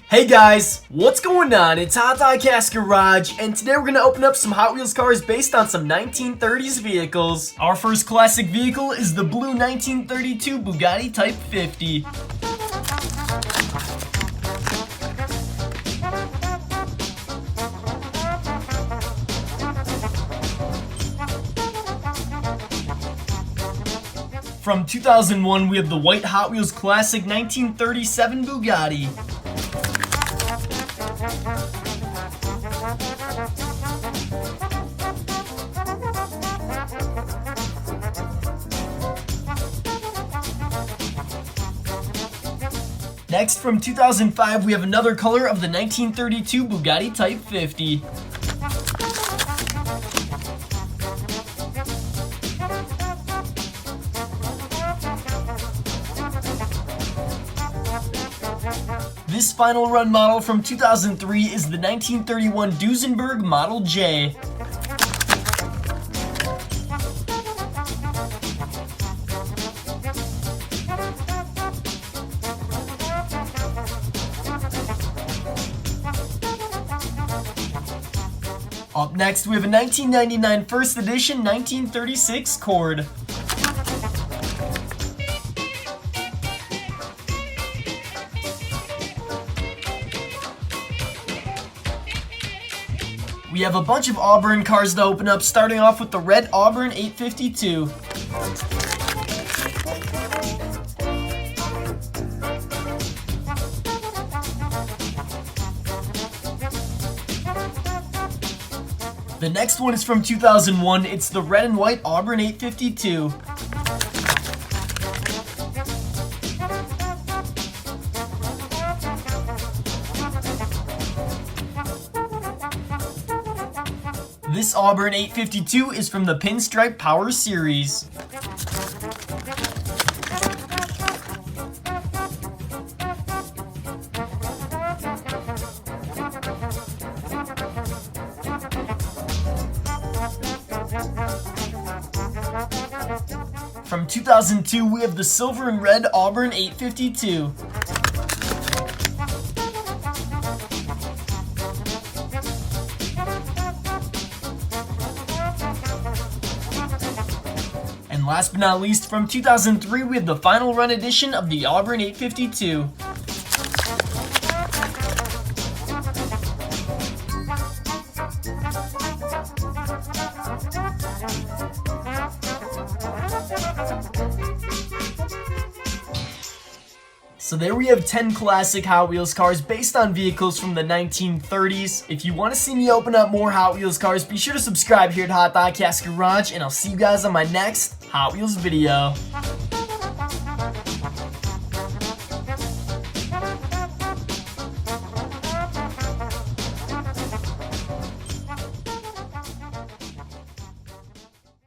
Hey guys, what's going on? It's HotDiecast Garage, and today we're going to open up some Hot Wheels cars based on some 1930s vehicles. Our first classic vehicle is the blue 1932 Bugatti Type 50. From 2001, we have the white Hot Wheels classic 1937 Bugatti. Next, from 2005, we have another color of the 1932 Bugatti Type 50. This final run model from 2003 is the 1931 Duesenberg Model J. Up next, we have a 1999 First Edition 1936 Cord. We have a bunch of Auburn cars to open up, starting off with the red Auburn 852. The next one is from 2001. It's the red and white Auburn 852. This Auburn 852 is from the Pinstripe Power Series. From 2002, we have the silver and red Auburn 852. And last but not least, from 2003, we have the final run edition of the Auburn 852. So there we have 10 classic Hot Wheels cars based on vehicles from the 1930s. If you want to see me open up more Hot Wheels cars, be sure to subscribe here at HotDiecast Garage, and I'll see you guys on my next Hot Wheels video.